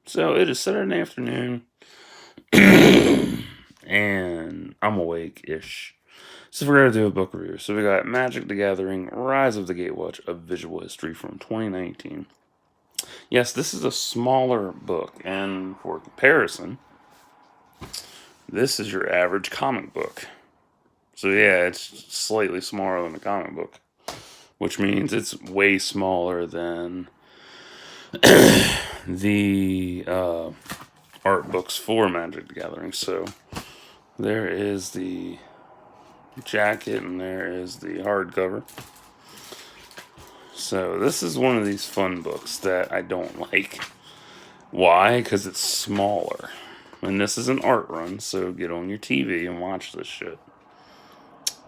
So it is Saturday afternoon, and I'm awake-ish. So we're gonna do a book review. So we got Magic the Gathering: Rise of the Gatewatch, a visual history from 2019. Yes, this is a smaller book, and for comparison, this is your average comic book. So yeah, it's slightly smaller than a comic book, which means it's way smaller than the art books for Magic the Gathering. So there is the jacket and there is the hardcover. So this is one of these fun books that I don't like. Why? Because it's smaller. And this is an art run, so get on your TV and watch this shit.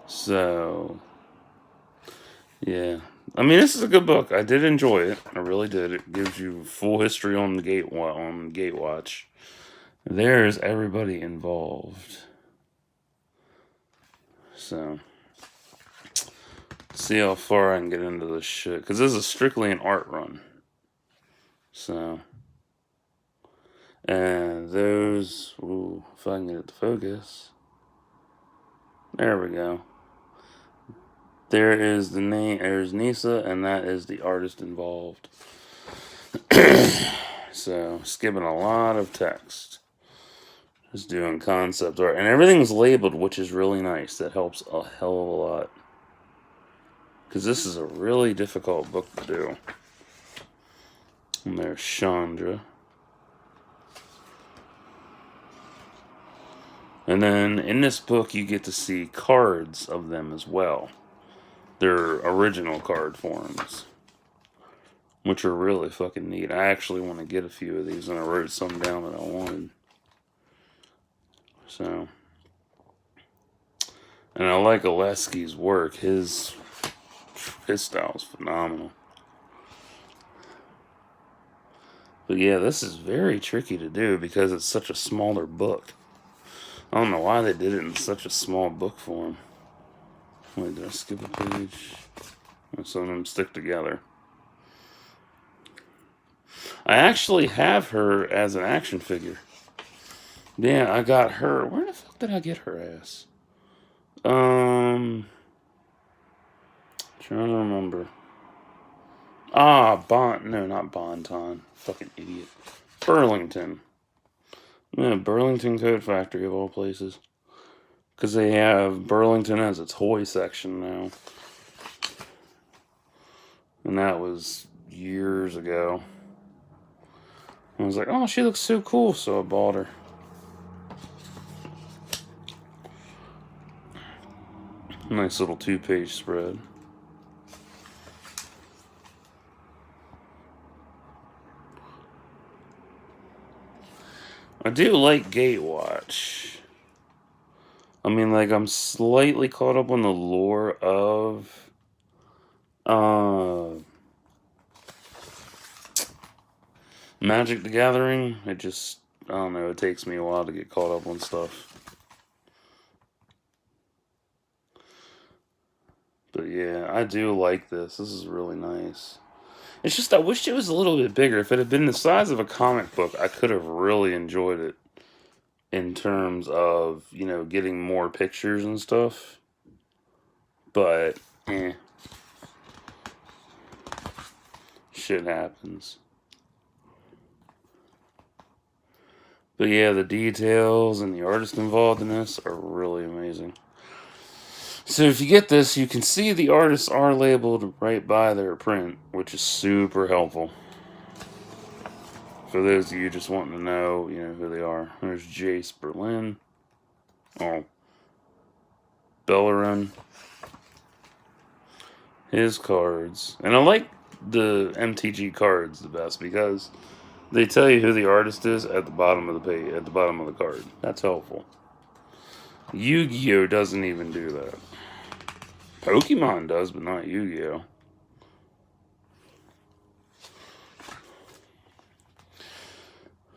So, yeah. I mean, this is a good book. I did enjoy it. I really did. It gives you full history on the Gatewatch. There's everybody involved. So, see how far I can get into this shit. Because this is strictly an art run. So, and those, ooh, if I can get it to focus. There we go. There is the name, there's Nisa, and that is the artist involved. So, skipping a lot of text. Just doing concept art. And everything's labeled, which is really nice. That helps a hell of a lot. Because this is a really difficult book to do. And there's Chandra. And then in this book, you get to see cards of them as well. Their original card forms, which are really fucking neat. I actually want to get a few of these, and I wrote some down that I wanted. So, and I like Oleski's work. His style is phenomenal. But yeah, this is very tricky to do because it's such a smaller book. I don't know why they did it in such a small book form. Wait, did I skip a page? Some of them stick together. I actually have her as an action figure. Yeah, I got her. Where the fuck did I get her ass? Trying to remember. No, not Bonton. Fucking idiot. Burlington. Yeah, Burlington Coat Factory of all places. Because they have Burlington as a toy section now. And that was years ago. I was like, oh, she looks so cool, so I bought her. Nice little 2-page spread. I do like Gatewatch. I mean, like, I'm slightly caught up on the lore of Magic the Gathering. It just, I don't know, it takes me a while to get caught up on stuff. But yeah, I do like this. This is really nice. It's just, I wish it was a little bit bigger. If it had been the size of a comic book, I could have really enjoyed it in terms of, you know, getting more pictures and stuff. But, shit happens. But yeah, the details and the artist involved in this are really amazing. So if you get this, you can see the artists are labeled right by their print, which is super helpful. For those of you just wanting to know, you know, who they are. There's Jace Berlin. Oh. Bellerin. His cards. And I like the MTG cards the best because they tell you who the artist is at the bottom of the page, at the bottom of the card. That's helpful. Yu-Gi-Oh! Doesn't even do that. Pokemon does, but not Yu-Gi-Oh!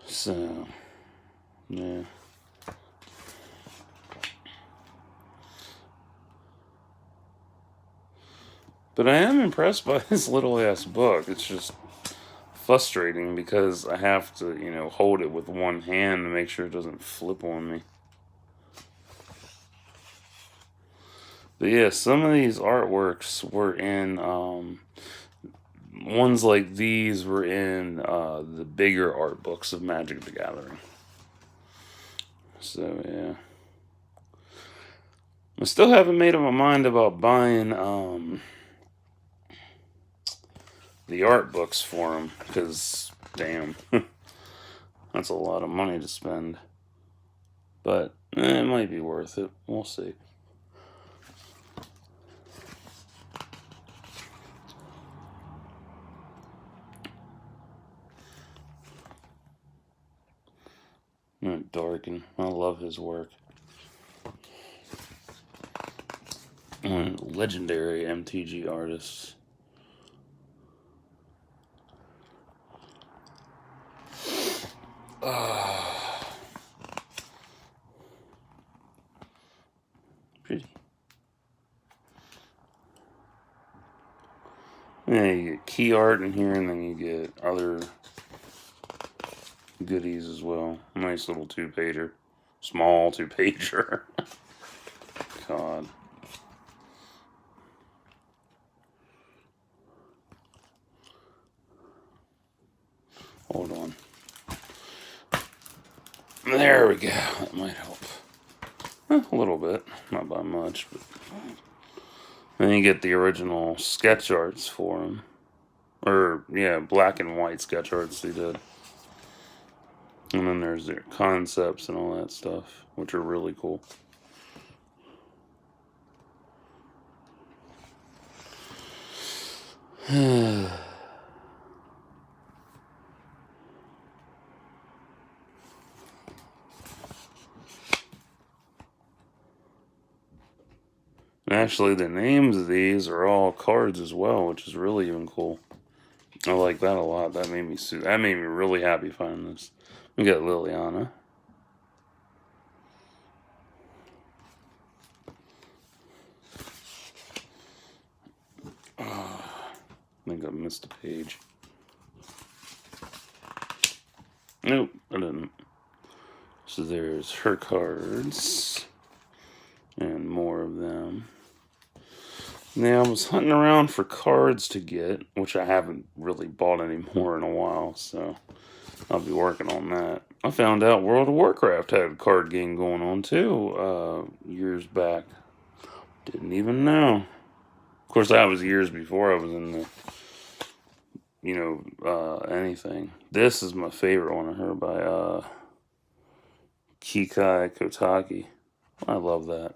So, yeah. But I am impressed by this little ass book. It's just frustrating because I have to, hold it with one hand to make sure it doesn't flip on me. But yeah, some of these artworks were in, ones like these were in the bigger art books of Magic the Gathering. So yeah. I still haven't made up my mind about buying the art books for them, because, damn, that's a lot of money to spend. But it might be worth it. We'll see. Darkin, I love his work. Legendary MTG artists. Pretty. Yeah, you get key art in here, and then you get other goodies as well. Nice little 2-pager. Small 2-pager. God. Hold on. There we go. That might help. A little bit. Not by much, but... Then you get the original sketch arts for them. Or, yeah, black and white sketch arts they did. And then there's their concepts and all that stuff, which are really cool. Actually, the names of these are all cards as well, which is really even cool. I like that a lot. That made me really happy finding this. We got Liliana. I think I missed a page. Nope, I didn't. So there's her cards. And more of them. Now, I was hunting around for cards to get, which I haven't really bought any more in a while, so I'll be working on that. I found out World of Warcraft had a card game going on, too, years back. Didn't even know. Of course, that was years before I was in the, anything. This is my favorite one of her by, Kikai Kotaki. I love that.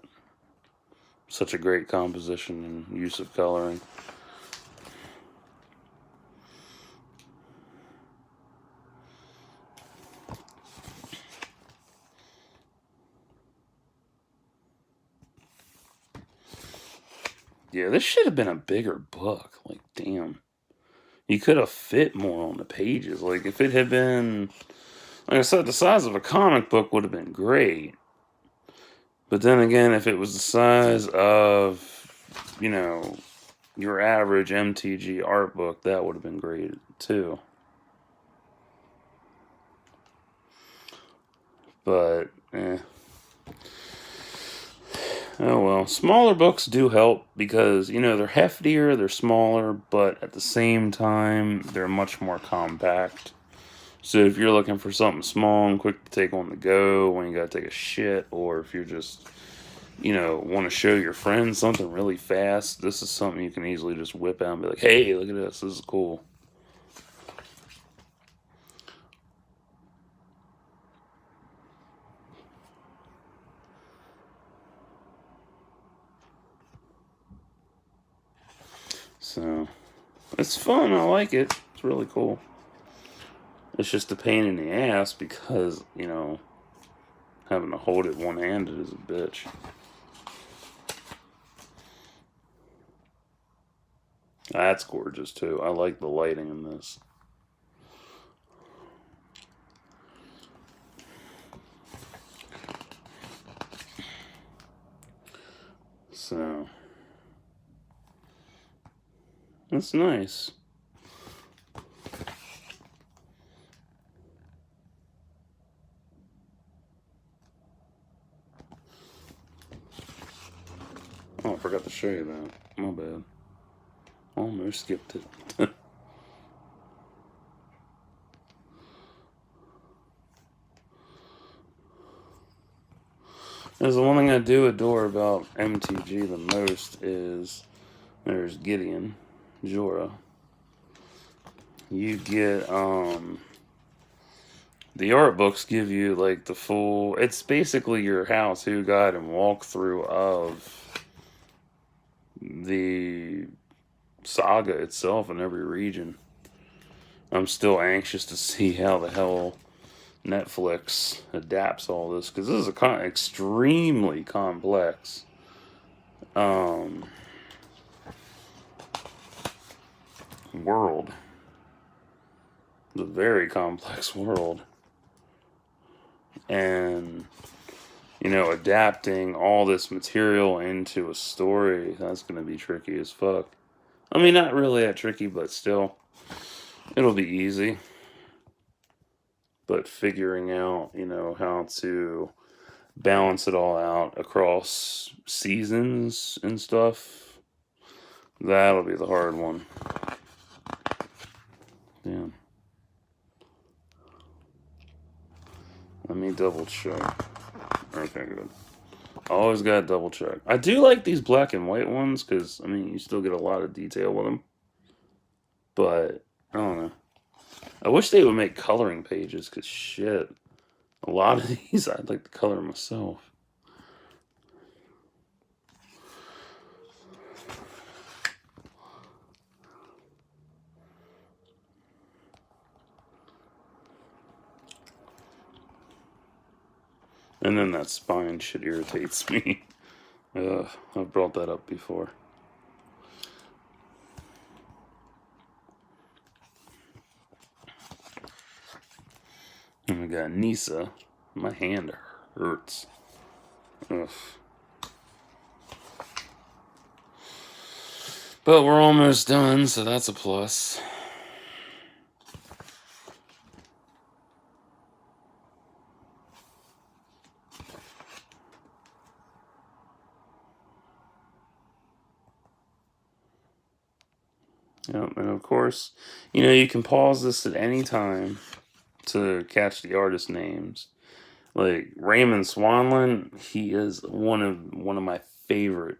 Such a great composition and use of coloring. Yeah, this should have been a bigger book. Like, damn. You could have fit more on the pages. Like, if it had been, like I said, the size of a comic book would have been great. But then again, if it was the size of, your average MTG art book, that would have been great too. But, oh well. Smaller books do help because, they're heftier, they're smaller, but at the same time, they're much more compact. So if you're looking for something small and quick to take on the go when you gotta take a shit, or if you're just, want to show your friends something really fast, this is something you can easily just whip out and be like, hey, look at this is cool. So, it's fun, I like it, it's really cool. It's just a pain in the ass because, having to hold it one-handed is a bitch. That's gorgeous too. I like the lighting in this. So, that's nice. I forgot to show you that. My bad. Almost skipped it. There's the one thing I do adore about MTG the most is there's Gideon, Jorah. You get the art books give you like the full. It's basically your how-to guide and walkthrough of the saga itself in every region. I'm still anxious to see how the hell Netflix adapts all this, because this is a extremely complex world. It's a very complex world, and you know, adapting all this material into a story, that's going to be tricky as fuck. I mean, not really that tricky, but still, it'll be easy. But figuring out, you know, how to balance it all out across seasons and stuff, that'll be the hard one. Damn. Let me double check. Okay, good. Always gotta double check. I do like these black and white ones because, I mean, you still get a lot of detail with them. But, I don't know. I wish they would make coloring pages because, shit, a lot of these I'd like to color myself. And then that spine shit irritates me. I've brought that up before. And we got Nisa. My hand hurts. Ugh. But we're almost done, so that's a plus. Yep, and of course, you know, you can pause this at any time to catch the artist names. Like Raymond Swanlin, he is one of my favorite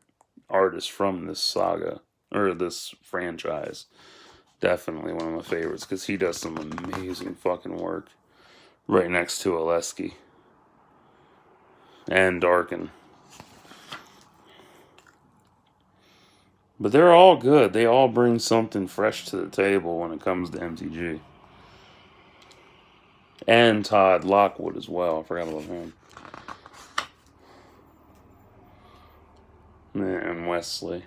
artists from this saga or this franchise. Definitely one of my favorites because he does some amazing fucking work. Right next to Oleski and Darkin. But they're all good. They all bring something fresh to the table when it comes to MTG. And Todd Lockwood as well. I forgot about him. And Wesley.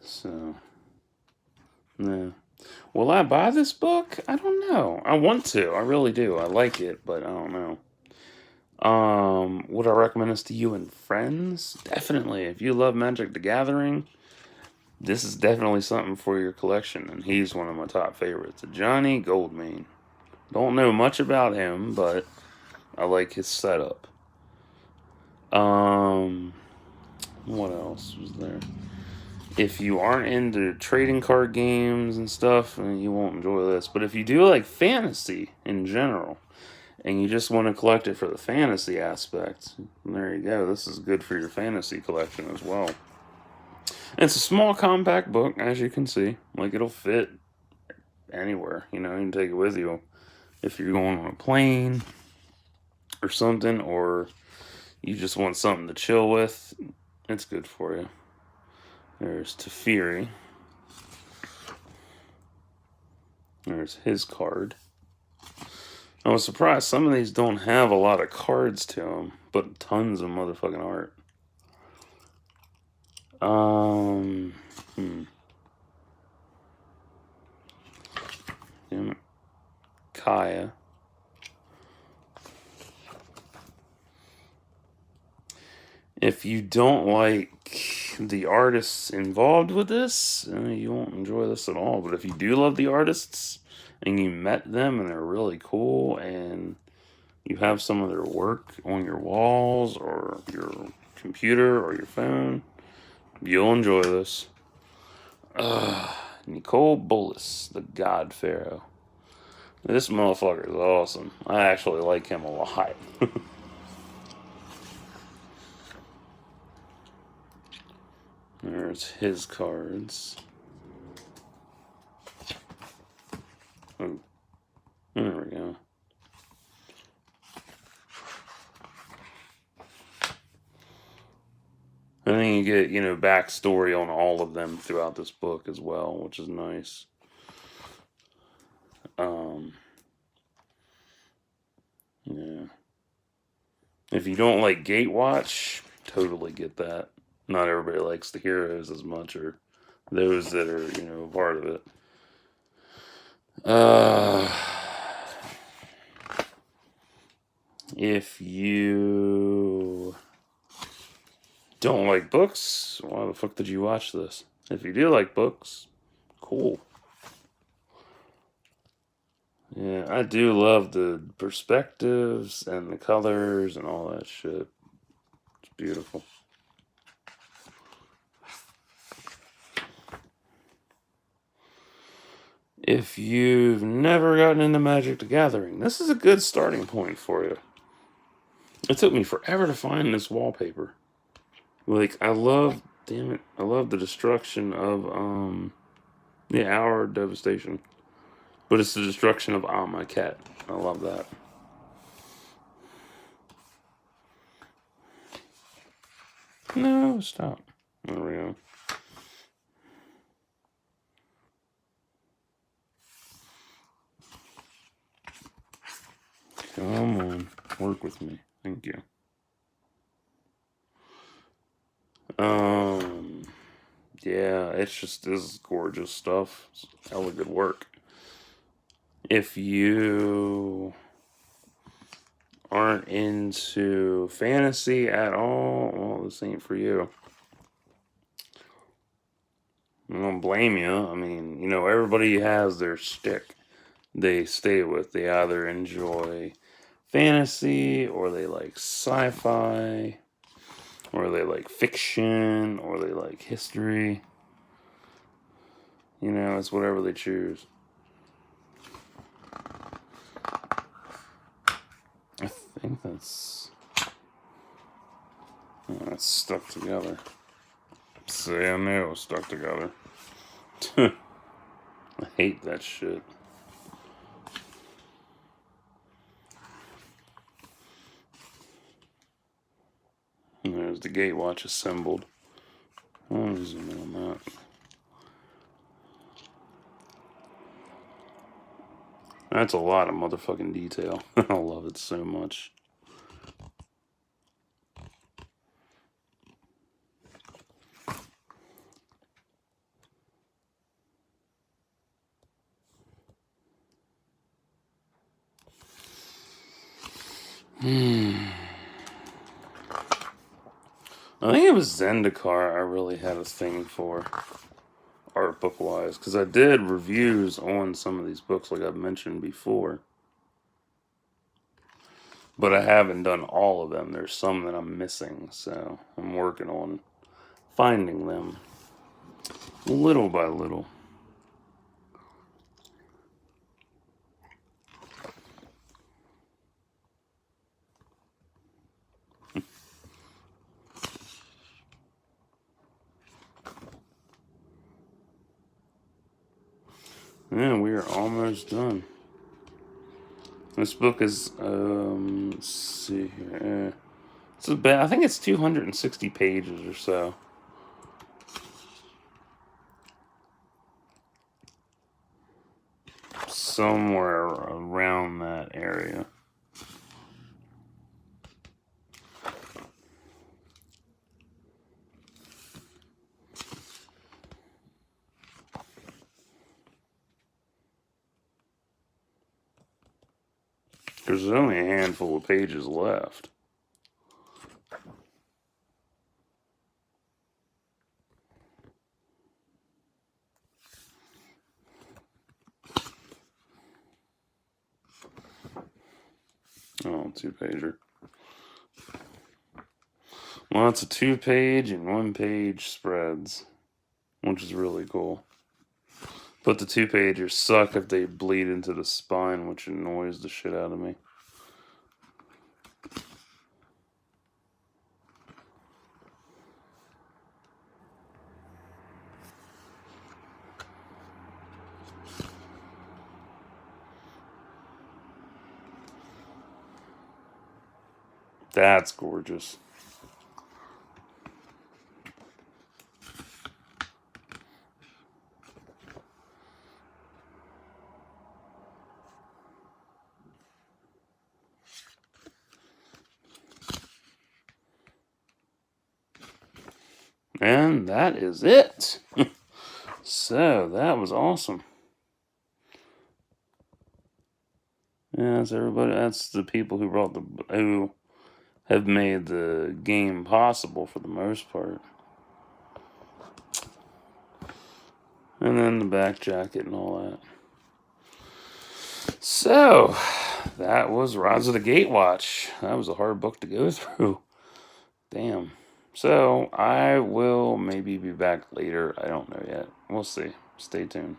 So, yeah. Will I buy this book? I don't know. I want to. I really do. I like it, but I don't know. Would I recommend this to you and friends? Definitely. If you love Magic the Gathering, this is definitely something for your collection, and he's one of my top favorites. Johnny Goldmane. Don't know much about him, but I like his setup. What else was there? If you aren't into trading card games and stuff, you won't enjoy this. But if you do like fantasy in general, and you just want to collect it for the fantasy aspect, there you go. This is good for your fantasy collection as well. And it's a small, compact book, as you can see. Like, it'll fit anywhere. You know, you can take it with you if you're going on a plane or something, or you just want something to chill with. It's good for you. There's Teferi. There's his card. I was surprised some of these don't have a lot of cards to them, but tons of motherfucking art. Damn it. Kaya. If you don't like the artists involved with this, you won't enjoy this at all. But if you do love the artists and you met them and they're really cool and you have some of their work on your walls or your computer or your phone, you'll enjoy this. Nicole Bolas, the God Pharaoh. This motherfucker is awesome. I actually like him a lot. There's his cards. Oh, there we go. And then you get, backstory on all of them throughout this book as well, which is nice. Yeah. If you don't like Gatewatch, totally get that. Not everybody likes the heroes as much, or those that are, part of it. If you don't like books, why the fuck did you watch this? If you do like books, cool. Yeah, I do love the perspectives and the colors and all that shit. It's beautiful. If you've never gotten into Magic the Gathering, this is a good starting point for you. It took me forever to find this wallpaper. I love the destruction of, Hour of Devastation. But it's the destruction of my cat. I love that. No, stop. There we go. Come on, work with me. Thank you. Yeah, this is gorgeous stuff. It's hella good work. If you aren't into fantasy at all, well, this ain't for you. I don't blame you. I mean, everybody has their shtick they stay with. They either enjoy fantasy, or they like sci-fi, or they like fiction, or they like history. It's whatever they choose. I think that's stuck together. See, I knew it was stuck together. I hate that shit. And there's the Gatewatch assembled. Let me zoom in on that. That's a lot of motherfucking detail. I love it so much. I think it was Zendikar I really had a thing for, art book wise, because I did reviews on some of these books like I've mentioned before. But I haven't done all of them. There's some that I'm missing, so I'm working on finding them little by little. Yeah, we are almost done. This book is, let's see here. I think it's 260 pages or so. Somewhere around that area. There's only a handful of pages left. Oh, 2-pager. Lots of 2-page and 1-page spreads, which is really cool. But the 2-pagers suck if they bleed into the spine, which annoys the shit out of me. That's gorgeous. And that is it. So, that was awesome. Yeah, that's everybody. That's the people who have made the game possible for the most part. And then the back jacket and all that. So, that was Rise of the Gatewatch. That was a hard book to go through. Damn. So, I will maybe be back later. I don't know yet. We'll see. Stay tuned.